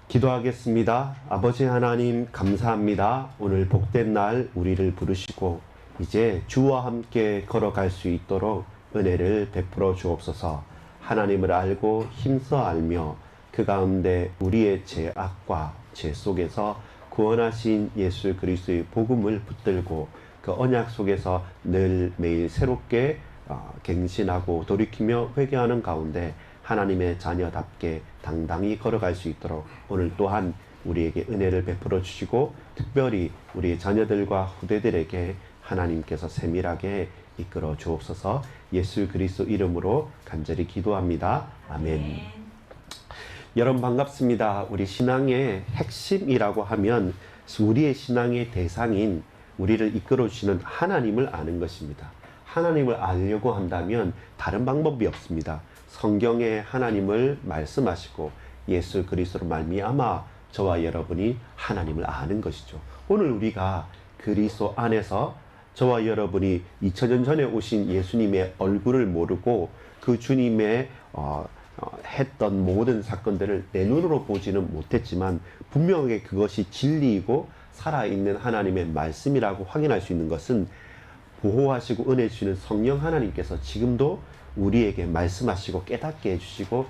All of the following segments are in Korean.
기도하겠습니다. 아버지 하나님 감사합니다. 오늘 복된 날 우리를 부르시고 이제 주와 함께 걸어갈 수 있도록 은혜를 베풀어 주옵소서. 하나님을 알고 힘써 알며 그 가운데 우리의 죄악과 죄 속에서 구원하신 예수 그리스도의 복음을 붙들고 그 언약 속에서 늘 매일 새롭게 갱신하고 돌이키며 회개하는 가운데 하나님의 자녀답게 당당히 걸어갈 수 있도록 오늘 또한 우리에게 은혜를 베풀어 주시고 특별히 우리의 자녀들과 후대들에게 하나님께서 세밀하게 이끌어 주옵소서. 예수 그리스도 이름으로 간절히 기도합니다. 아멘. 여러분 반갑습니다. 우리 신앙의 핵심이라고 하면 우리의 신앙의 대상인 우리를 이끌어 주시는 하나님을 아는 것입니다. 하나님을 알려고 한다면 다른 방법이 없습니다. 성경에 하나님을 말씀하시고 예수 그리스도로 말미암아 저와 여러분이 하나님을 아는 것이죠. 오늘 우리가 그리스도 안에서 저와 여러분이 2000년 전에 오신 예수님의 얼굴을 모르고 그 주님의 했던 모든 사건들을 내 눈으로 보지는 못했지만 분명하게 그것이 진리이고 살아있는 하나님의 말씀이라고 확인할 수 있는 것은 보호하시고 은혜 주시는 성령 하나님께서 지금도 우리에게 말씀하시고 깨닫게 해주시고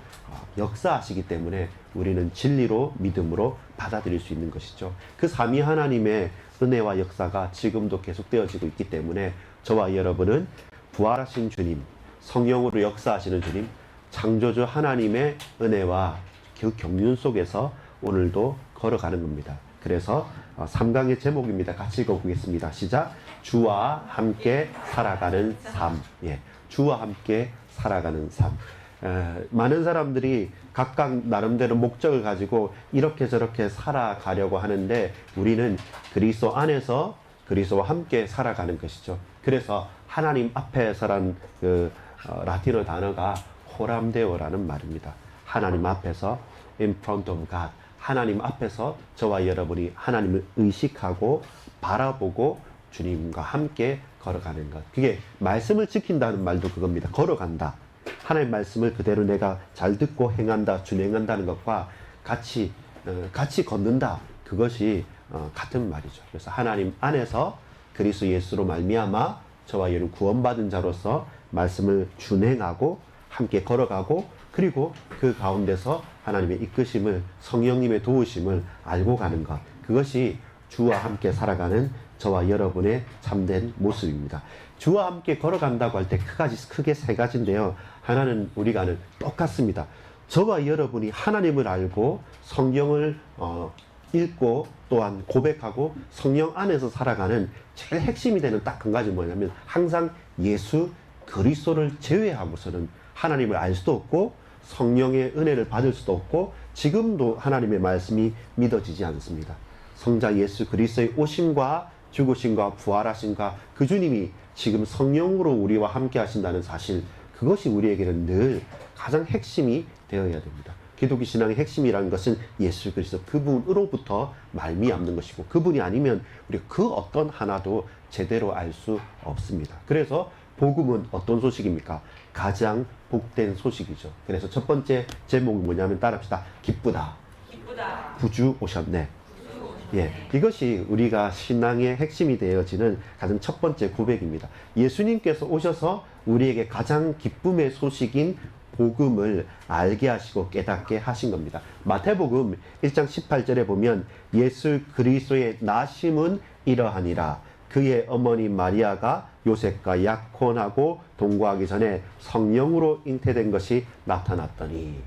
역사하시기 때문에 우리는 진리로 믿음으로 받아들일 수 있는 것이죠. 그 삼위 하나님의 은혜와 역사가 지금도 계속되어지고 있기 때문에 저와 여러분은 부활하신 주님, 성령으로 역사하시는 주님, 창조주 하나님의 은혜와 그 경륜 속에서 오늘도 걸어가는 겁니다. 그래서 3강의 제목입니다. 같이 읽어보겠습니다. 시작. 주와 함께 살아가는 삶. 주와 함께 살아가는 삶. 많은 사람들이 각각 나름대로 목적을 가지고 이렇게 저렇게 살아가려고 하는데 우리는 그리스도 안에서 그리스도와 함께 살아가는 것이죠. 그래서 하나님 앞에서란 그 라틴어 단어가 호람데오라는 말입니다. 하나님 앞에서 in front of God. 하나님 앞에서 저와 여러분이 하나님을 의식하고 바라보고 주님과 함께 걸어가는 것. 그게 말씀을 지킨다는 말도 그겁니다. 걸어간다. 하나님 말씀을 그대로 내가 잘 듣고 행한다, 준행한다는 것과 같이 걷는다. 그것이 같은 말이죠. 그래서 하나님 안에서 그리스도 예수로 말미암아 저와 여러분 구원받은 자로서 말씀을 준행하고 함께 걸어가고 그리고 그 가운데서 하나님의 이끄심을 성령님의 도우심을 알고 가는 것. 그것이 주와 함께 살아가는 저와 여러분의 참된 모습입니다. 주와 함께 걸어간다고 할 때 크게 세 가지인데요. 하나는 우리가 아는 똑같습니다. 저와 여러분이 하나님을 알고 성경을 읽고 또한 고백하고 성령 안에서 살아가는 제일 핵심이 되는 딱 한 가지 뭐냐면 항상 예수 그리스도를 제외하고서는 하나님을 알 수도 없고 성령의 은혜를 받을 수도 없고 지금도 하나님의 말씀이 믿어지지 않습니다. 성자 예수 그리스도의 오심과 죽으심과 부활하심과 그 주님이 지금 성령으로 우리와 함께 하신다는 사실, 그것이 우리에게는 늘 가장 핵심이 되어야 됩니다. 기독교 신앙의 핵심이라는 것은 예수 그리스도 그분으로부터 말미암는 것이고 그분이 아니면 우리가 그 어떤 하나도 제대로 알 수 없습니다. 그래서 복음은 어떤 소식입니까? 가장 복된 소식이죠. 그래서 첫 번째 제목이 뭐냐면 따라합시다. 기쁘다. 기쁘다. 구주 오셨네. 이것이 우리가 신앙의 핵심이 되어지는 가장 첫 번째 고백입니다. 예수님께서 오셔서 우리에게 가장 기쁨의 소식인 복음을 알게 하시고 깨닫게 하신 겁니다. 마태복음 1장 18절에 보면 예수 그리스도의 나심은 이러하니라. 그의 어머니 마리아가 요셉과 약혼하고 동거하기 전에 성령으로 잉태된 것이 나타났더니,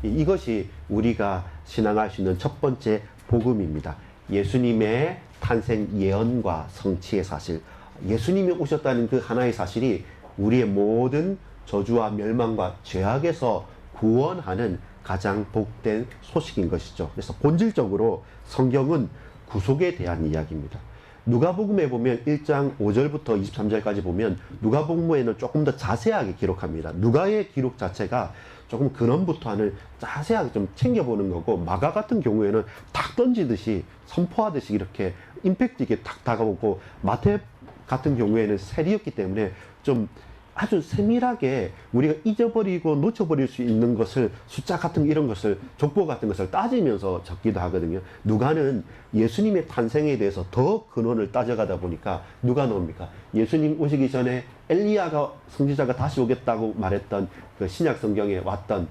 이것이 우리가 신앙할 수 있는 첫 번째 복음입니다. 예수님의 탄생 예언과 성취의 사실, 예수님이 오셨다는 그 하나의 사실이 우리의 모든 저주와 멸망과 죄악에서 구원하는 가장 복된 소식인 것이죠. 그래서 본질적으로 성경은 구속에 대한 이야기입니다. 누가복음에 보면 1장 5절부터 23절까지 보면 누가복음에는 조금 더 자세하게 기록합니다. 누가의 기록 자체가 조금 근원부터 하는 자세하게 좀 챙겨보는 거고, 마가 같은 경우에는 탁 던지듯이 선포하듯이 이렇게 임팩트 있게 탁 다가오고, 마태 같은 경우에는 세리였기 때문에 좀 아주 세밀하게 우리가 잊어버리고 놓쳐버릴 수 있는 것을 숫자 같은 이런 것을 족보 같은 것을 따지면서 적기도 하거든요. 누가는 예수님의 탄생에 대해서 더 근원을 따져가다 보니까 누가 나옵니까? 예수님 오시기 전에 엘리야가 선지자가 다시 오겠다고 말했던 그 신약 성경에 왔던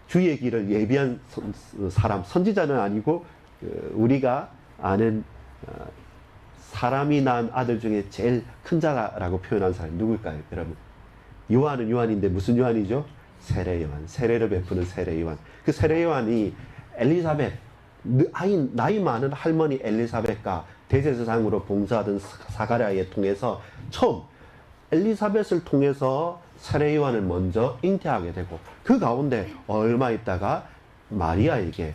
주의 길을 예비한 사람, 선지자는 아니고 우리가 아는 사람이 낳은 아들 중에 제일 큰 자라고 표현한 사람이 누굴까요, 여러분? 요한은 요한인데 무슨 요한이죠? 세례 요한. 세례를 베푸는 세례 요한. 그 세례 요한이 엘리사벳, 나이 많은 할머니 엘리사벳과 대제사장으로 봉사하던 사가랴에 통해서 처음 엘리사벳을 통해서 세례 요한을 먼저 잉태하게 되고, 그 가운데 얼마 있다가 마리아에게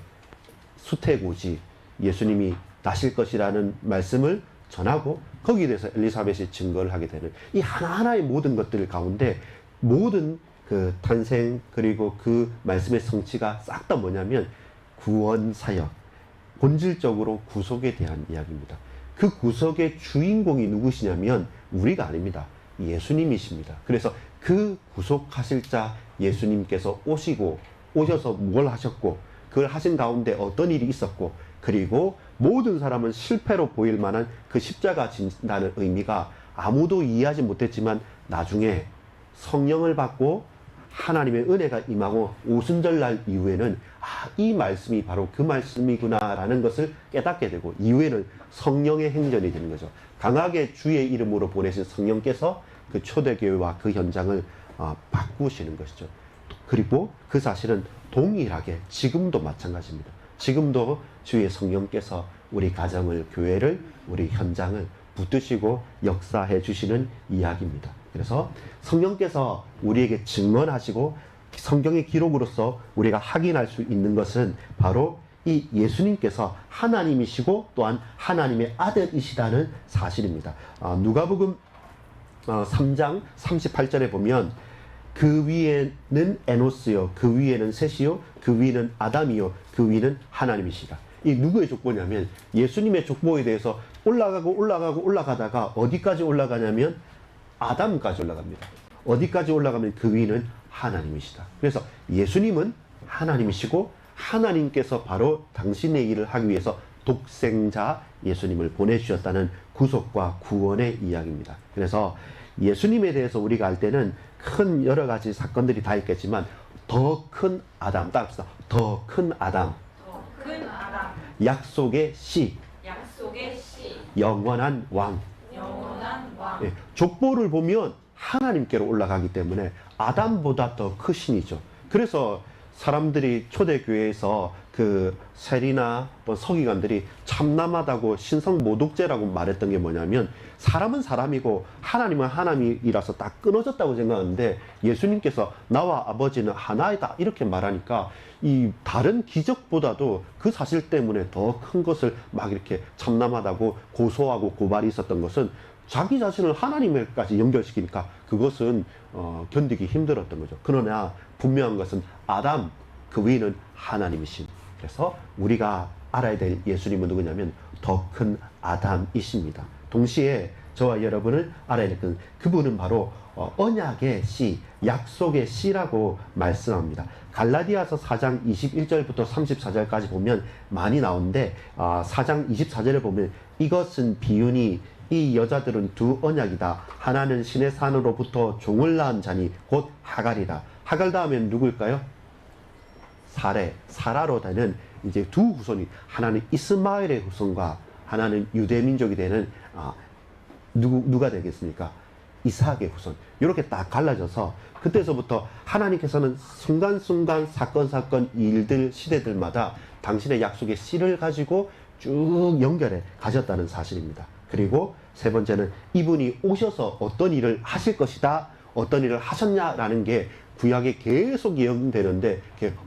수태고지 예수님이 나실 것이라는 말씀을 전하고, 거기에 대해서 엘리사벳이 증거를 하게 되는 이 하나하나의 모든 것들 가운데 모든 그 탄생 그리고 그 말씀의 성취가 싹 다 뭐냐면 구원 사역, 본질적으로 구속에 대한 이야기입니다. 그 구속의 주인공이 누구시냐면 우리가 아닙니다. 예수님이십니다. 그래서 그 구속하실 자 예수님께서 오셔서 뭘 하셨고, 그걸 하신 가운데 어떤 일이 있었고, 그리고 모든 사람은 실패로 보일 만한 그 십자가 진다는 의미가 아무도 이해하지 못했지만 나중에 성령을 받고 하나님의 은혜가 임하고 오순절날 이후에는 이 말씀이 바로 그 말씀이구나라는 것을 깨닫게 되고, 이후에는 성령의 행전이 되는 거죠. 강하게 주의 이름으로 보내신 성령께서 그 초대교회와 그 현장을 바꾸시는 것이죠. 그리고 그 사실은 동일하게 지금도 마찬가지입니다. 지금도 주의 성령께서 우리 가정을, 교회를, 우리 현장을 붙드시고 역사해 주시는 이야기입니다. 그래서 성령께서 우리에게 증언하시고 성경의 기록으로서 우리가 확인할 수 있는 것은 바로 이 예수님께서 하나님이시고 또한 하나님의 아들이시다는 사실입니다. 누가복음 3장 38절에 보면 그 위에는 에노스요, 그 위에는 셋이요, 그 위는 아담이요, 그 위는 하나님이시다. 이 누구의 족보냐면 예수님의 족보에 대해서 올라가다가 어디까지 올라가냐면 아담까지 올라갑니다. 어디까지 올라가면 그 위는 하나님이시다. 그래서 예수님은 하나님이시고 하나님께서 바로 당신의 일을 하기 위해서 독생자 예수님을 보내주셨다는 구속과 구원의 이야기입니다. 그래서 예수님에 대해서 우리가 알 때는 큰 여러 가지 사건들이 다 있겠지만 더 큰 아담, 따라합시다. 더 큰 아담. 약속의 씨. 영원한 왕. 예, 족보를 보면 하나님께로 올라가기 때문에 아담보다 더 크신이죠. 그래서 사람들이 초대교회에서 그 세리나 또 서기관들이 참남하다고 신성모독죄라고 말했던 게 뭐냐면, 사람은 사람이고 하나님은 하나님이라서 다 끊어졌다고 생각하는데 예수님께서 나와 아버지는 하나이다 이렇게 말하니까 이 다른 기적보다도 그 사실 때문에 더 큰 것을 막 이렇게 참남하다고 고소하고 고발이 있었던 것은 자기 자신을 하나님에까지 연결시키니까 그것은 견디기 힘들었던 거죠. 그러나 분명한 것은 아담 그 위는 하나님이신. 그래서 우리가 알아야 될 예수님은 누구냐면 더 큰 아담이십니다. 동시에 저와 여러분을 알아야 될 것은 그분은 바로 언약의 씨, 약속의 씨라고 말씀합니다. 갈라디아서 4장 21절부터 34절까지 보면 많이 나오는데 4장 24절에 보면 이것은 비유니 이 여자들은 두 언약이다. 하나는 신의 산으로부터 종을 낳은 자니 곧 하갈이다. 하갈 다음엔 누굴까요? 사라로 되는 이제 두 후손이, 하나는 이스마엘의 후손과 하나는 유대민족이 되는 누가 되겠습니까? 이삭의 후손. 이렇게 딱 갈라져서 그때서부터 하나님께서는 순간순간 사건 일들 시대들마다 당신의 약속의 씨를 가지고 쭉 연결해 가셨다는 사실입니다. 그리고 세 번째는 이분이 오셔서 어떤 일을 하실 것이다, 어떤 일을 하셨냐라는 게 구약에 계속 예언되는데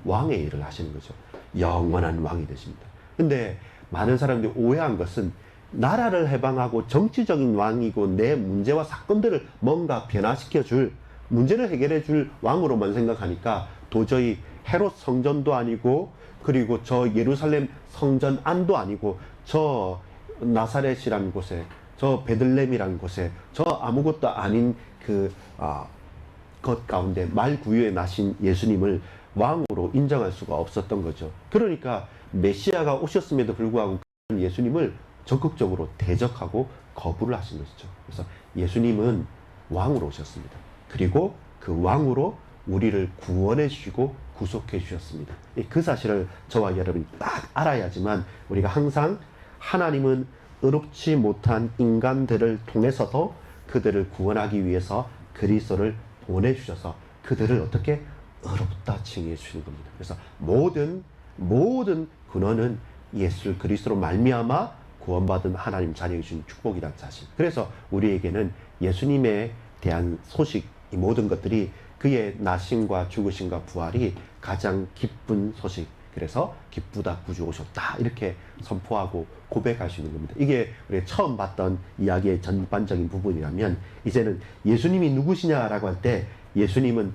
왕의 일을 하시는 거죠. 영원한 왕이 되십니다. 근데 많은 사람들이 오해한 것은 나라를 해방하고 정치적인 왕이고 내 문제와 사건들을 뭔가 변화시켜 줄, 문제를 해결해 줄 왕으로만 생각하니까 도저히 헤롯 성전도 아니고, 그리고 저 예루살렘 성전 안도 아니고, 저 나사렛이라는 곳에, 저 저 베들렘이라는 곳에 저 아무것도 아닌 것 가운데 말 구유에 나신 예수님을 왕으로 인정할 수가 없었던 거죠. 그러니까 메시아가 오셨음에도 불구하고 예수님을 적극적으로 대적하고 거부를 하신 것이죠. 그래서 예수님은 왕으로 오셨습니다. 그리고 그 왕으로 우리를 구원해 주시고 구속해 주셨습니다. 그 사실을 저와 여러분이 딱 알아야지만 우리가 항상 하나님은 의롭지 못한 인간들을 통해서도 그들을 구원하기 위해서 그리스도를 보내주셔서 그들을 어떻게 의롭다 칭해 주시는 겁니다. 그래서 모든 근원은 예수 그리스도로 말미암아 구원받은 하나님 자녀에 주신 축복이란 사실. 그래서 우리에게는 예수님에 대한 소식, 이 모든 것들이 그의 나심과 죽으심과 부활이 가장 기쁜 소식. 그래서 기쁘다 구주 오셨다 이렇게 선포하고 고백할 수 있는 겁니다. 이게 우리가 처음 봤던 이야기의 전반적인 부분이라면, 이제는 예수님이 누구시냐라고 할 때 예수님은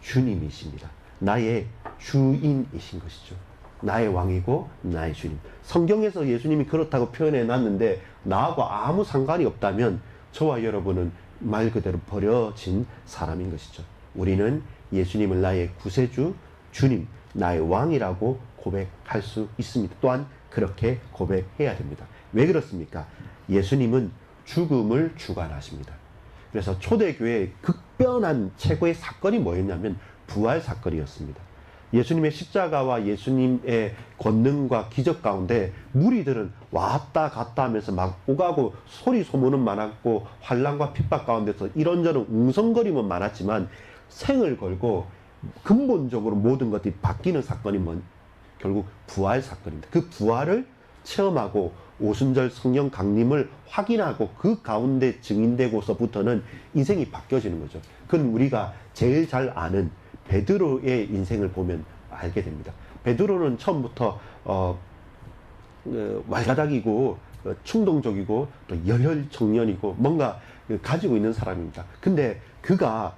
주님이십니다. 나의 주인이신 것이죠. 나의 왕이고 나의 주님. 성경에서 예수님이 그렇다고 표현해 놨는데 나하고 아무 상관이 없다면 저와 여러분은 말 그대로 버려진 사람인 것이죠. 우리는 예수님을 나의 구세주, 주님, 나의 왕이라고 고백할 수 있습니다. 또한 그렇게 고백해야 됩니다. 왜 그렇습니까? 예수님은 죽음을 주관하십니다. 그래서 초대교회의 극변한 최고의 사건이 뭐였냐면 부활 사건이었습니다. 예수님의 십자가와 예수님의 권능과 기적 가운데 무리들은 왔다 갔다 하면서 막 오가고 소리 소문은 많았고 환난과 핍박 가운데서 이런저런 웅성거림은 많았지만 생을 걸고 근본적으로 모든 것들이 바뀌는 사건이 결국 부활 사건입니다. 그 부활을 체험하고 오순절 성령 강림을 확인하고 그 가운데 증인되고서부터는 인생이 바뀌어지는 거죠. 그건 우리가 제일 잘 아는 베드로의 인생을 보면 알게 됩니다. 베드로는 처음부터 왈가닥이고 충동적이고 또 열혈 청년이고 뭔가 가지고 있는 사람입니다. 근데 그가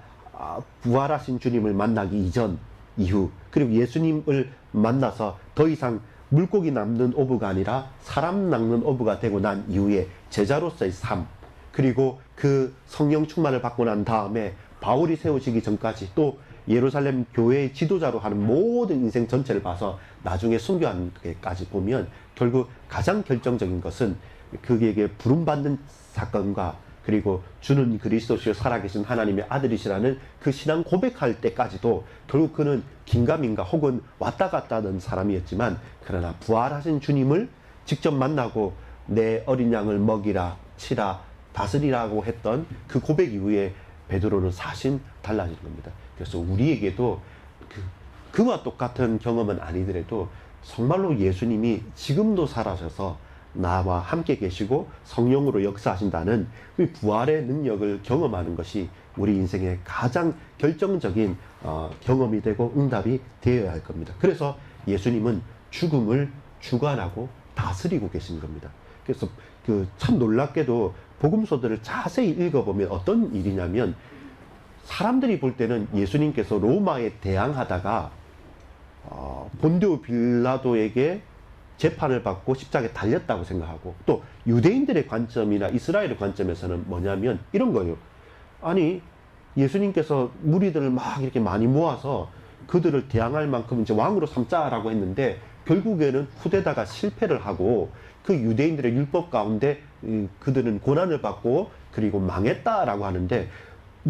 부활하신 주님을 만나기 이전, 이후, 그리고 예수님을 만나서 더 이상 물고기 낚는 어부가 아니라 사람 낚는 어부가 되고 난 이후에 제자로서의 삶, 그리고 그 성령 충만을 받고 난 다음에 바울이 세우시기 전까지 또 예루살렘 교회의 지도자로 하는 모든 인생 전체를 봐서 나중에 순교하는 데까지 보면 결국 가장 결정적인 것은 그에게 부름받는 사건과 그리고 주는 그리스도시요 살아계신 하나님의 아들이시라는 그 신앙 고백할 때까지도 결국 그는 긴가민가 혹은 왔다 갔다 하던 사람이었지만, 그러나 부활하신 주님을 직접 만나고 내 어린 양을 먹이라, 치라, 다스리라고 했던 그 고백 이후에 베드로는 사신 달라지는 겁니다. 그래서 우리에게도 그와 똑같은 경험은 아니더라도 정말로 예수님이 지금도 살아셔서 나와 함께 계시고 성령으로 역사하신다는 그 부활의 능력을 경험하는 것이 우리 인생의 가장 결정적인 경험이 되고 응답이 되어야 할 겁니다. 그래서 예수님은 죽음을 주관하고 다스리고 계신 겁니다. 그래서 참 놀랍게도 복음서들을 자세히 읽어보면 어떤 일이냐면, 사람들이 볼 때는 예수님께서 로마에 대항하다가 본디오 빌라도에게 재판을 받고 십자가에 달렸다고 생각하고, 또 유대인들의 관점이나 이스라엘의 관점에서는 뭐냐면 이런 거예요. 아니, 예수님께서 무리들을 막 이렇게 많이 모아서 그들을 대항할 만큼 이제 왕으로 삼자라고 했는데 결국에는 후대다가 실패를 하고 그 유대인들의 율법 가운데 그들은 고난을 받고 그리고 망했다라고 하는데,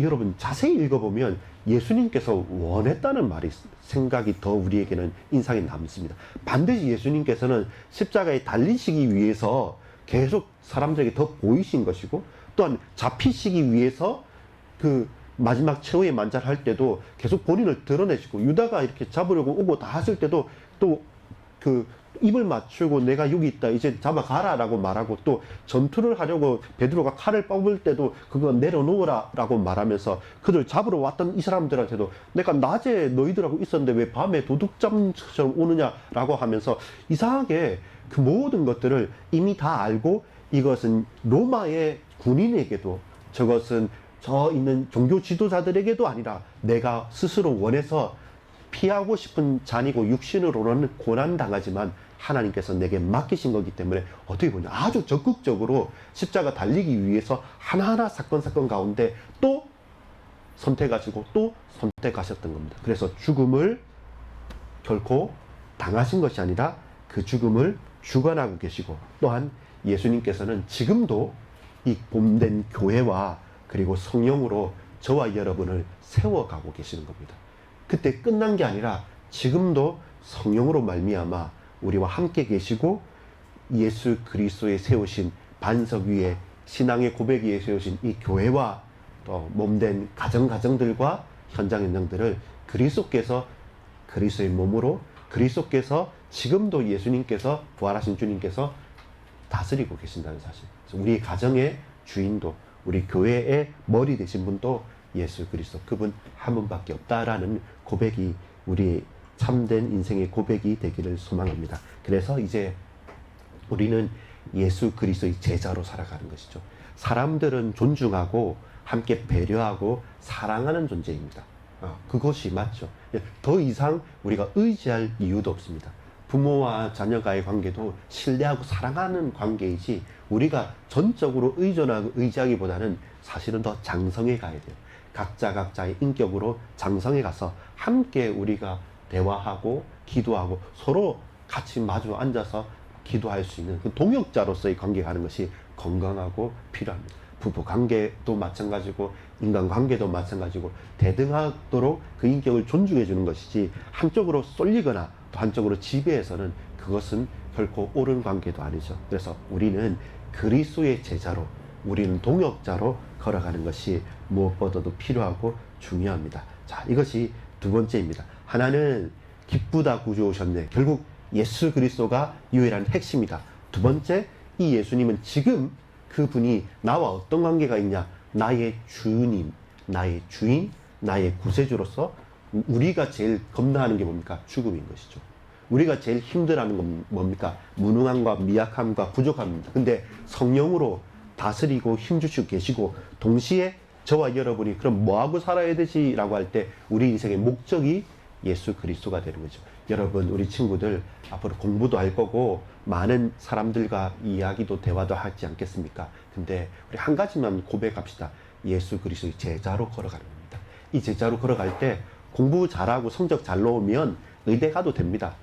여러분 자세히 읽어보면 예수님께서 원했다는 말이 생각이 더 우리에게는 인상이 남습니다. 반드시 예수님께서는 십자가에 달리시기 위해서 계속 사람들에게 더 보이신 것이고, 또한 잡히시기 위해서 그 마지막 최후의 만찬을 할 때도 계속 본인을 드러내시고, 유다가 이렇게 잡으려고 오고 다 했을 때도 또 입을 맞추고 내가 여기 있다 이제 잡아가라 라고 말하고, 또 전투를 하려고 베드로가 칼을 뽑을 때도 그거 내려놓으라 라고 말하면서 그들 잡으러 왔던 이 사람들한테도 내가 낮에 너희들하고 있었는데 왜 밤에 도둑잡이처럼 오느냐 라고 하면서 이상하게 그 모든 것들을 이미 다 알고, 이것은 로마의 군인에게도 저것은 저 있는 종교 지도자들에게도 아니라 내가 스스로 원해서 피하고 싶은 잔이고 육신으로는 고난당하지만 하나님께서 내게 맡기신 거기 때문에 어떻게 보냐, 아주 적극적으로 십자가 달리기 위해서 하나하나 사건 가운데 또 선택하시고 또 선택하셨던 겁니다. 그래서 죽음을 결코 당하신 것이 아니라 그 죽음을 주관하고 계시고, 또한 예수님께서는 지금도 이 몸된 교회와 그리고 성령으로 저와 여러분을 세워가고 계시는 겁니다. 그때 끝난 게 아니라 지금도 성령으로 말미암아 우리와 함께 계시고, 예수 그리스도에 세우신 반석 위에 신앙의 고백 위에 세우신 이 교회와 또 몸된 가정들과 현장들을 그리스도께서, 그리스도의 몸으로 그리스도께서 지금도 예수님께서, 부활하신 주님께서 다스리고 계신다는 사실. 우리 가정의 주인도, 우리 교회의 머리 되신 분도 예수 그리스도, 그분 한 분밖에 없다라는 고백이 우리 참된 인생의 고백이 되기를 소망합니다. 그래서 이제 우리는 예수 그리스도의 제자로 살아가는 것이죠. 사람들은 존중하고 함께 배려하고 사랑하는 존재입니다. 그것이 맞죠. 더 이상 우리가 의지할 이유도 없습니다. 부모와 자녀가의 관계도 신뢰하고 사랑하는 관계이지, 우리가 전적으로 의존하고 의지하기보다는 사실은 더 장성해 가야 돼요. 각자의 인격으로 장성해 가서 함께 우리가 대화하고 기도하고 서로 같이 마주 앉아서 기도할 수 있는 그 동역자로서의 관계가 하는 것이 건강하고 필요합니다. 부부 관계도 마찬가지고 인간관계도 마찬가지고 대등하도록 그 인격을 존중해 주는 것이지, 한쪽으로 쏠리거나 또 한쪽으로 지배해서는 그것은 결코 옳은 관계도 아니죠. 그래서 우리는 그리스도의 제자로, 우리는 동역자로 걸어가는 것이 무엇보다도 필요하고 중요합니다. 자, 이것이 두 번째입니다. 하나는 기쁘다 구주오셨네. 결국 예수 그리스도가 유일한 핵심이다. 두 번째, 이 예수님은 지금 그분이 나와 어떤 관계가 있냐? 나의 주님, 나의 주인, 나의 구세주로서 우리가 제일 겁나하는 게 뭡니까? 죽음인 것이죠. 우리가 제일 힘들어하는 건 뭡니까? 무능함과 미약함과 부족함입니다. 근데 성령으로 다스리고 힘주시고 계시고, 동시에 저와 여러분이 그럼 뭐하고 살아야 되지? 라고 할 때 우리 인생의 목적이 예수 그리스도가 되는 거죠. 여러분, 우리 친구들 앞으로 공부도 할 거고 많은 사람들과 이야기도 대화도 하지 않겠습니까? 근데 우리 한 가지만 고백합시다. 예수 그리스도의 제자로 걸어가는 겁니다. 이 제자로 걸어갈 때 공부 잘하고 성적 잘 나오면 의대 가도 됩니다.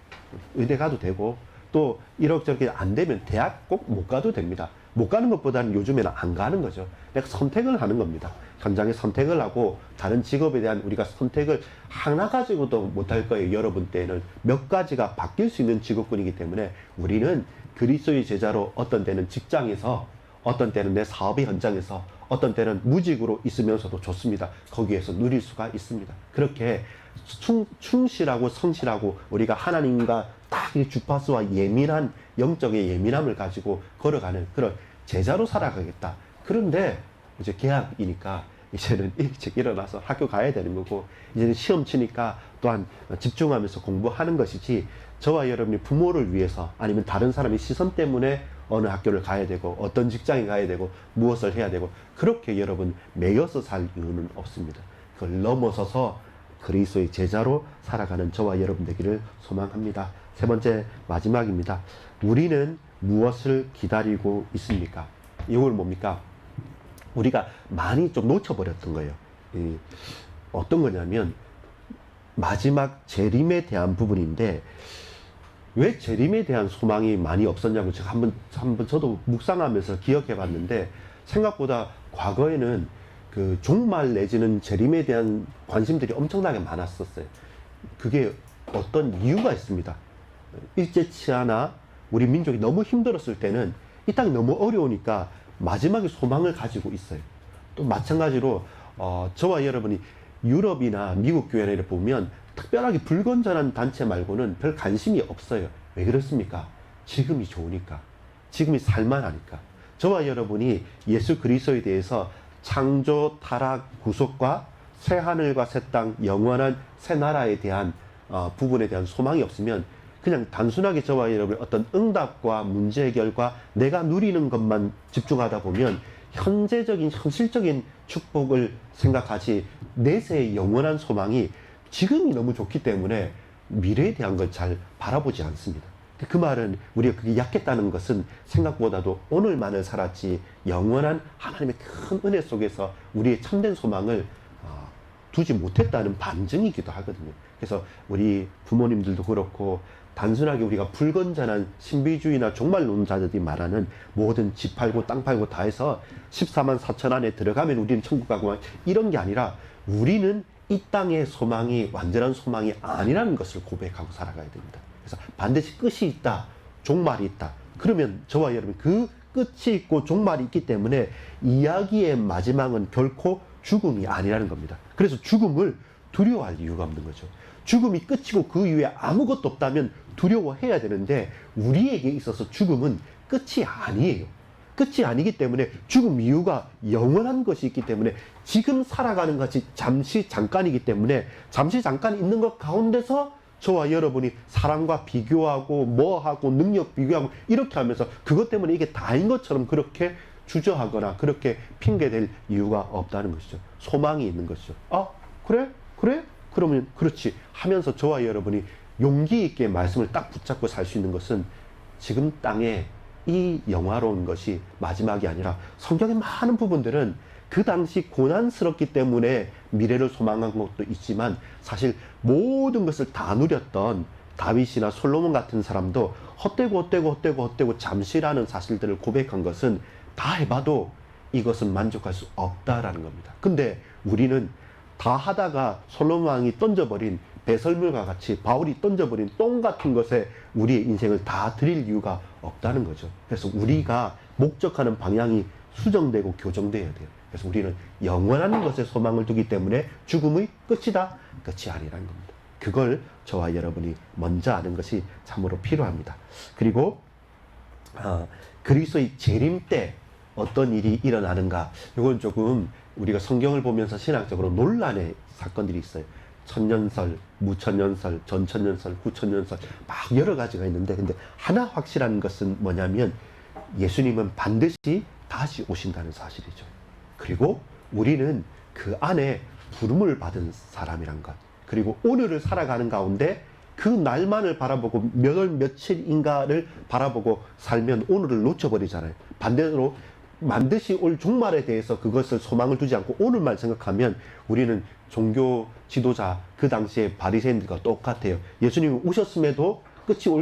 의대 가도 되고, 또 이렇게 안 되면 대학 꼭 못 가도 됩니다. 못 가는 것보다는 요즘에는 안 가는 거죠. 내가 선택을 하는 겁니다. 현장에 선택을 하고, 다른 직업에 대한 우리가 선택을 하나 가지고도 못할 거예요. 여러분 때는 몇 가지가 바뀔 수 있는 직업군이기 때문에 우리는 그리스도의 제자로 어떤 때는 직장에서, 어떤 때는 내 사업의 현장에서, 어떤 때는 무직으로 있으면서도 좋습니다. 거기에서 누릴 수가 있습니다. 그렇게 충실하고 성실하고 우리가 하나님과 딱 이 주파수와 예민한 영적의 예민함을 가지고 걸어가는 그런 제자로 살아가겠다. 그런데 이제 개학이니까 이제는 일찍 일어나서 학교 가야 되는 거고, 이제는 시험 치니까 또한 집중하면서 공부하는 것이지, 저와 여러분이 부모를 위해서 아니면 다른 사람의 시선 때문에 어느 학교를 가야 되고 어떤 직장에 가야 되고 무엇을 해야 되고 그렇게 여러분 매여서 살 이유는 없습니다. 그걸 넘어서서 그리스도의 제자로 살아가는 저와 여러분 되기를 소망합니다. 세 번째, 마지막입니다. 우리는 무엇을 기다리고 있습니까? 이걸 뭡니까? 우리가 많이 좀 놓쳐버렸던 거예요. 어떤 거냐면 마지막 재림에 대한 부분인데, 왜 재림에 대한 소망이 많이 없었냐고 제가 한번 저도 묵상하면서 기억해 봤는데, 생각보다 과거에는 그 종말 내지는 재림에 대한 관심들이 엄청나게 많았었어요. 그게 어떤 이유가 있습니다. 일제치 하나 우리 민족이 너무 힘들었을 때는 이 땅이 너무 어려우니까 마지막에 소망을 가지고 있어요. 또 마찬가지로 저와 여러분이 유럽이나 미국 교회를 보면 특별하게 불건전한 단체 말고는 별 관심이 없어요. 왜 그렇습니까? 지금이 좋으니까, 지금이 살만하니까. 저와 여러분이 예수 그리스도에 대해서 창조, 타락, 구속과 새 하늘과 새 땅, 영원한 새 나라에 대한 부분에 대한 소망이 없으면 그냥 단순하게 저와 여러분의 어떤 응답과 문제 해결과 내가 누리는 것만 집중하다 보면 현재적인 현실적인 축복을 생각하지, 내세의 영원한 소망이 지금이 너무 좋기 때문에 미래에 대한 걸 잘 바라보지 않습니다. 그 말은 우리가 그게 약했다는 것은 생각보다도 오늘만을 살았지 영원한 하나님의 큰 은혜 속에서 우리의 참된 소망을 두지 못했다는 반증이기도 하거든요. 그래서 우리 부모님들도 그렇고 단순하게 우리가 불건전한 신비주의나 종말론자들이 말하는 모든 집 팔고 땅 팔고 다 해서 14만 4천 안에 들어가면 우리는 천국 가고 이런 게 아니라 우리는 이 땅의 소망이 완전한 소망이 아니라는 것을 고백하고 살아가야 됩니다. 그래서 반드시 끝이 있다, 종말이 있다. 그러면 저와 여러분 그 끝이 있고 종말이 있기 때문에 이야기의 마지막은 결코 죽음이 아니라는 겁니다. 그래서 죽음을 두려워할 이유가 없는 거죠. 죽음이 끝이고 그 이후에 아무것도 없다면 두려워해야 되는데 우리에게 있어서 죽음은 끝이 아니에요. 끝이 아니기 때문에 죽음 이유가 영원한 것이 있기 때문에 지금 살아가는 것이 잠시 잠깐이기 때문에 잠시 잠깐 있는 것 가운데서 저와 여러분이 사람과 비교하고 뭐하고 능력 비교하고 이렇게 하면서 그것 때문에 이게 다인 것처럼 그렇게 주저하거나 그렇게 핑계댈 이유가 없다는 것이죠. 소망이 있는 것이죠. 아, 그래? 그래? 그러면 그렇지 하면서 저와 여러분이 용기 있게 말씀을 딱 붙잡고 살 수 있는 것은 지금 땅에 이 영화로운 것이 마지막이 아니라 성경의 많은 부분들은 그 당시 고난스럽기 때문에 미래를 소망한 것도 있지만 사실 모든 것을 다 누렸던 다윗이나 솔로몬 같은 사람도 헛되고 잠시라는 사실들을 고백한 것은 다 해봐도 이것은 만족할 수 없다라는 겁니다. 근데 우리는 다 하다가 솔로몬 왕이 던져버린 배설물과 같이 바울이 던져버린 똥 같은 것에 우리의 인생을 다 드릴 이유가 없다는 거죠. 그래서 우리가 목적하는 방향이 수정되고 교정되어야 돼요. 그래서 우리는 영원한 것에 소망을 두기 때문에 죽음의 끝이다? 끝이 아니라는 겁니다. 그걸 저와 여러분이 먼저 아는 것이 참으로 필요합니다. 그리고 그리스도의 재림 때 어떤 일이 일어나는가, 이건 조금 우리가 성경을 보면서 신학적으로 논란의 사건들이 있어요. 천년설, 무천년설, 전천년설, 후천년설 막 여러 가지가 있는데, 근데 하나 확실한 것은 뭐냐면 예수님은 반드시 다시 오신다는 사실이죠. 그리고 우리는 그 안에 부름을 받은 사람이란 것, 그리고 오늘을 살아가는 가운데 그 날만을 바라보고 몇 월 며칠인가를 바라보고 살면 오늘을 놓쳐버리잖아요. 반대로 반드시 올 종말에 대해서 그것을 소망을 두지 않고 오늘만 생각하면 우리는 종교 지도자 그 당시에 바리새인들과 똑같아요. 예수님이 오셨음에도 끝이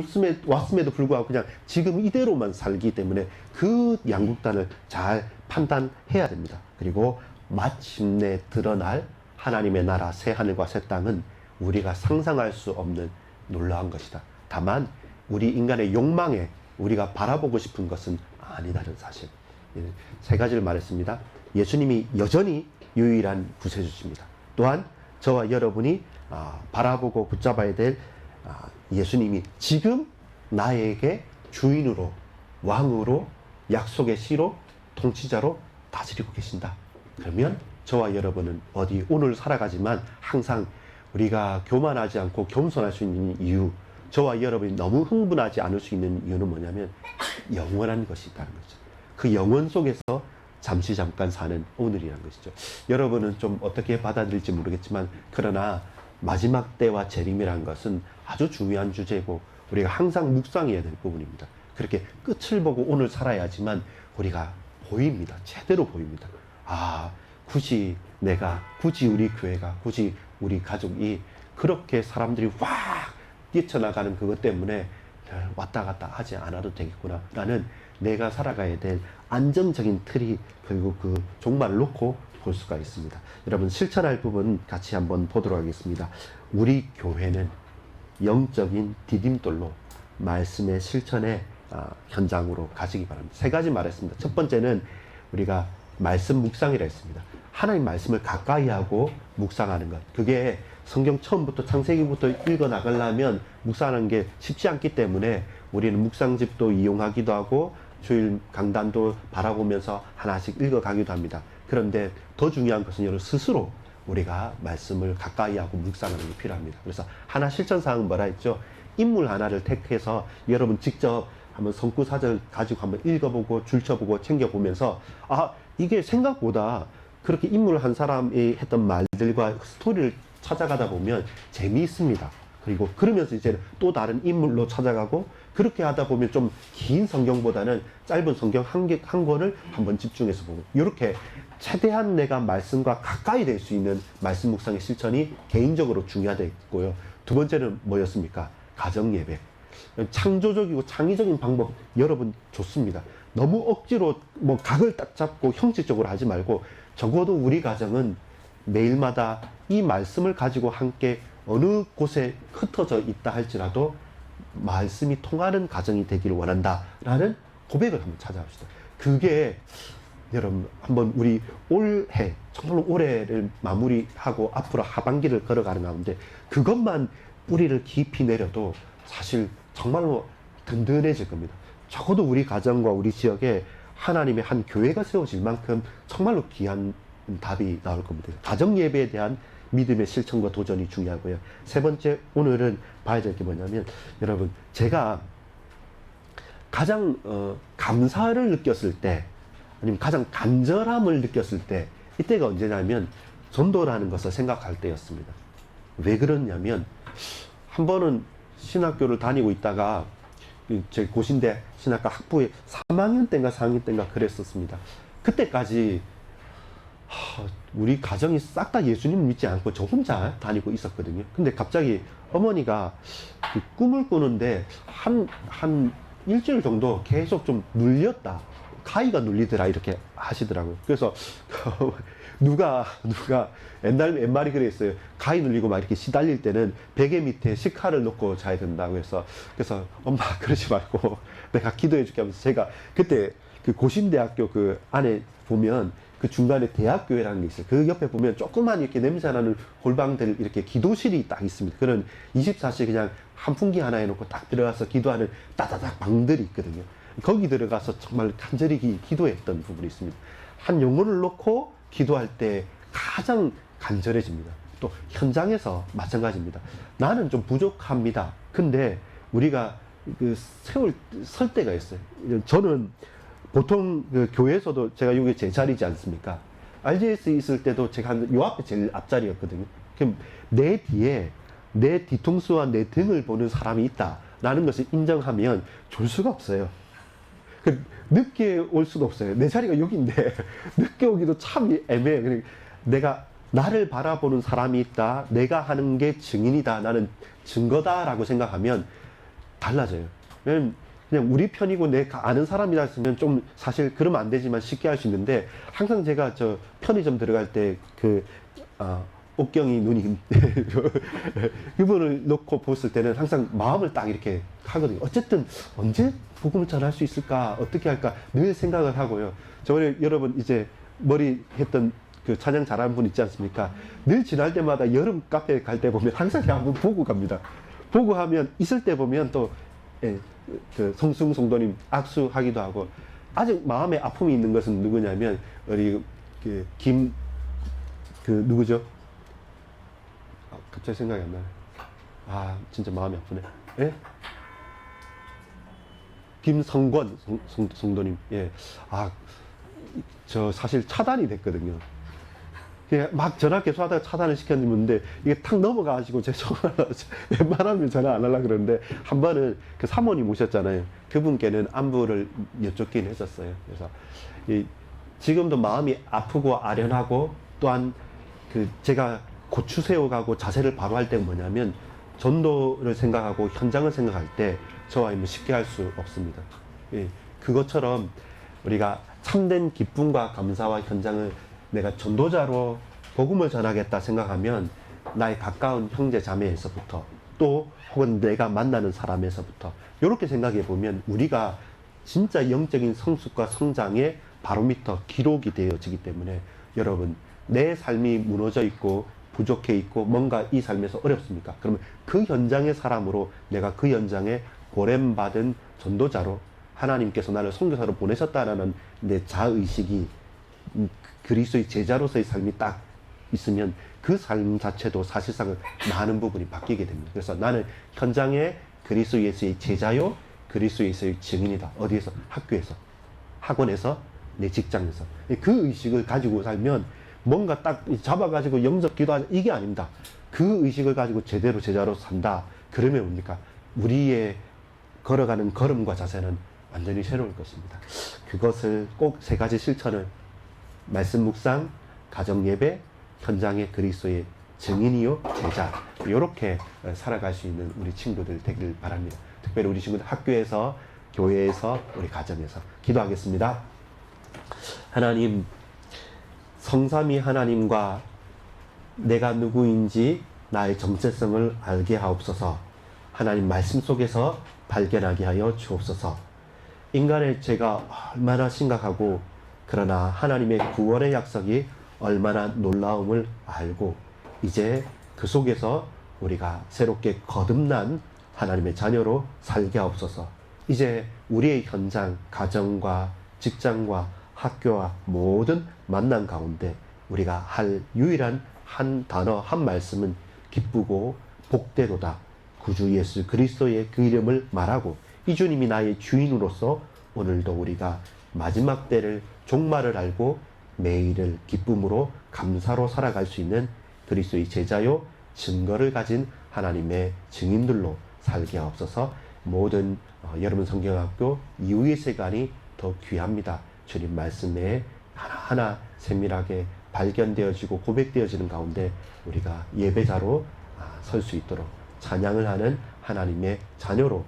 왔음에도 불구하고 그냥 지금 이대로만 살기 때문에 그 양극단을 잘 판단해야 됩니다. 그리고 마침내 드러날 하나님의 나라 새 하늘과 새 땅은 우리가 상상할 수 없는 놀라운 것이다. 다만 우리 인간의 욕망에 우리가 바라보고 싶은 것은 아니다는 사실. 세 가지를 말했습니다. 예수님이 여전히 유일한 구세주십니다. 또한 저와 여러분이 바라보고 붙잡아야 될 예수님이 지금 나에게 주인으로, 왕으로, 약속의 씨로, 통치자로 다스리고 계신다. 그러면 저와 여러분은 어디 오늘 살아가지만 항상 우리가 교만하지 않고 겸손할 수 있는 이유, 저와 여러분이 너무 흥분하지 않을 수 있는 이유는 뭐냐면 영원한 것이 있다는 거죠. 그 영원 속에서 잠시 잠깐 사는 오늘이라는 것이죠. 여러분은 좀 어떻게 받아들일지 모르겠지만 그러나 마지막 때와 재림이라는 것은 아주 중요한 주제고 우리가 항상 묵상해야 될 부분입니다. 그렇게 끝을 보고 오늘 살아야지만 우리가 보입니다. 제대로 보입니다. 굳이 우리 교회가, 굳이 우리 가족이 그렇게 사람들이 확 뛰쳐나가는 그것 때문에 왔다 갔다 하지 않아도 되겠구나 라는 내가 살아가야 될 안정적인 틀이 결국 그 종말을 놓고 볼 수가 있습니다. 여러분 실천할 부분 같이 한번 보도록 하겠습니다. 우리 교회는 영적인 디딤돌로 말씀의 실천의 현장으로 가시기 바랍니다. 세 가지 말했습니다. 첫 번째는 우리가 말씀 묵상이라 했습니다. 하나님 말씀을 가까이 하고 묵상하는 것. 그게 성경 처음부터 창세기부터 읽어 나가려면 묵상하는 게 쉽지 않기 때문에 우리는 묵상집도 이용하기도 하고 주일 강단도 바라보면서 하나씩 읽어가기도 합니다. 그런데 더 중요한 것은 여러분 스스로 우리가 말씀을 가까이 하고 묵상하는 게 필요합니다. 그래서 하나 실천사항은 뭐라 했죠? 인물 하나를 택해서 여러분 직접 한번 성구사절 가지고 한번 읽어보고 줄쳐보고 챙겨보면서 이게 생각보다 그렇게 인물 한 사람이 했던 말들과 스토리를 찾아가다 보면 재미있습니다. 그리고 그러면서 이제 또 다른 인물로 찾아가고 그렇게 하다 보면 좀 긴 성경보다는 짧은 성경 한 권을 한번 집중해서 보고 이렇게 최대한 내가 말씀과 가까이 될 수 있는 말씀 묵상의 실천이 개인적으로 중요하다고요. 두 번째는 뭐였습니까? 가정 예배. 창조적이고 창의적인 방법 여러분 좋습니다. 너무 억지로 뭐 각을 딱 잡고 형식적으로 하지 말고 적어도 우리 가정은 매일마다 이 말씀을 가지고 함께 어느 곳에 흩어져 있다 할지라도 말씀이 통하는 가정이 되기를 원한다라는 고백을 한번 찾아봅시다. 그게 여러분 한번 우리 올해 정말로 올해를 마무리하고 앞으로 하반기를 걸어가는 가운데 그것만 뿌리를 깊이 내려도 사실 정말로 든든해질 겁니다. 적어도 우리 가정과 우리 지역에 하나님의 한 교회가 세워질 만큼 정말로 귀한 답이 나올 겁니다. 가정 예배에 대한 믿음의 실천과 도전이 중요하고요. 세 번째, 오늘은 봐야 될 게 뭐냐면, 여러분, 제가 가장 감사를 느꼈을 때, 아니면 가장 간절함을 느꼈을 때, 이때가 언제냐면, 전도라는 것을 생각할 때였습니다. 왜 그러냐면, 한 번은 신학교를 다니고 있다가, 제 고신대 신학과 학부에 3학년 때인가 4학년 때인가 그랬었습니다. 그때까지 우리 가정이 싹 다 예수님을 믿지 않고 저 혼자 다니고 있었거든요. 근데 갑자기 어머니가 그 꿈을 꾸는데 한 일주일 정도 계속 좀 눌렸다. 가위가 눌리더라 이렇게 하시더라고요. 그래서 누가 옛말이 그랬어요. 가위 눌리고 막 이렇게 시달릴 때는 베개 밑에 식칼을 놓고 자야 된다고 해서 그래서 엄마 그러지 말고 내가 기도해 줄게 하면서 제가 그때 그 고신대학교 그 안에 보면 그 중간에 대학교회라는 게 있어요. 그 옆에 보면 조그만 이렇게 냄새나는 골방들 이렇게 기도실이 딱 있습니다. 그런 24시 그냥 한풍기 하나 해놓고 딱 들어가서 기도하는 따다닥 방들이 있거든요. 거기 들어가서 정말 간절히 기도했던 부분이 있습니다. 한 영혼을 놓고 기도할 때 가장 간절해집니다. 또 현장에서 마찬가지입니다. 나는 좀 부족합니다. 근데 우리가 그 설 때가 있어요. 저는 보통 그 교회에서도 제가 여기 제 자리지 않습니까? RGS 있을 때도 제가 요 앞에 제일 앞자리였거든요. 그럼 내 뒤에 내 뒤통수와 내 등을 보는 사람이 있다라는 것을 인정하면 줄 수가 없어요. 늦게 올 수도 없어요. 내 자리가 여기인데 늦게 오기도 참 애매해. 내가 나를 바라보는 사람이 있다. 내가 하는 게 증인이다. 나는 증거다라고 생각하면 달라져요. 왜냐면 그냥 우리 편이고 내가 아는 사람이라 했으면 좀 사실 그러면 안 되지만 쉽게 할 수 있는데 항상 제가 저 편의점 들어갈 때 옥경이 누님 그분을 놓고 봤을 때는 항상 마음을 딱 이렇게 하거든요. 어쨌든 언제 복음을 전할 수 있을까 어떻게 할까 늘 생각을 하고요. 저번에 여러분 이제 머리 했던 그 찬양 잘하는 분 있지 않습니까? 늘 지날 때마다 여름 카페 갈 때 보면 항상 한번 보고 갑니다. 보고 하면 있을 때 보면 또 그 성승 성도님 악수하기도 하고 아직 마음에 아픔이 있는 것은 누구냐면 우리 누구죠? 갑자기 생각이 안 나네. 진짜 마음이 아프네. 예? 김성권 성도님. 예. 저 사실 차단이 됐거든요. 막 전화 계속 하다가 차단을 시켰는데 이게 탁 넘어가가지고 제 전화 웬만하면 전화 안 하려고 그러는데 한 번은 그 사모님 오셨잖아요. 그분께는 안부를 여쭙긴 했었어요. 그래서 지금도 마음이 아프고 아련하고 또한 제가 고추 세워가고 자세를 바로 할 때가 뭐냐면 전도를 생각하고 현장을 생각할 때 저와 쉽게 할 수 없습니다. 그것처럼 우리가 참된 기쁨과 감사와 현장을 내가 전도자로 복음을 전하겠다 생각하면 나의 가까운 형제 자매에서부터 또 혹은 내가 만나는 사람에서부터 이렇게 생각해 보면 우리가 진짜 영적인 성숙과 성장의 바로미터 기록이 되어지기 때문에 여러분 내 삶이 무너져 있고 부족해 있고 뭔가 이 삶에서 어렵습니까? 그러면 그 현장의 사람으로 내가 그 현장에 보냄받은 전도자로 하나님께서 나를 선교사로 보내셨다라는 내 자의식이 그리스도의 제자로서의 삶이 딱 있으면 그 삶 자체도 사실상은 많은 부분이 바뀌게 됩니다. 그래서 나는 현장에 그리스도 예수의 제자요, 그리스도 예수의 증인이다. 어디에서? 학교에서, 학원에서, 내 직장에서. 그 의식을 가지고 살면 뭔가 딱 잡아가지고 영접 기도하자 이게 아닙니다. 그 의식을 가지고 제대로 제자로 산다. 그러면 뭡니까? 우리의 걸어가는 걸음과 자세는 완전히 새로울 것입니다. 그것을 꼭 세 가지 실천을 말씀 묵상, 가정 예배, 현장의 그리스도의 증인이요 제자, 이렇게 살아갈 수 있는 우리 친구들 되길 바랍니다. 특별히 우리 친구들 학교에서, 교회에서, 우리 가정에서 기도하겠습니다. 하나님, 성삼위 하나님과 내가 누구인지 나의 정체성을 알게 하옵소서. 하나님 말씀 속에서 발견하게 하여 주옵소서. 인간의 죄가 얼마나 심각하고, 그러나 하나님의 구원의 약속이 얼마나 놀라움을 알고, 이제 그 속에서 우리가 새롭게 거듭난 하나님의 자녀로 살게 하옵소서. 이제 우리의 현장, 가정과 직장과 학교와 모든 만남 가운데 우리가 할 유일한 한 단어, 한 말씀은 기쁘고 복되도다. 구주 예수 그리스도의 그 이름을 말하고, 이 주님이 나의 주인으로서 오늘도 우리가 마지막 때를, 종말을 알고 매일을 기쁨으로 감사로 살아갈 수 있는 그리스도의 제자요 증거를 가진 하나님의 증인들로 살게 하옵소서. 모든 여러분 성경학교 이후의 시간이 더 귀합니다. 주님 말씀에 하나하나 세밀하게 발견되어지고 고백되어지는 가운데 우리가 예배자로 설 수 있도록, 찬양을 하는 하나님의 자녀로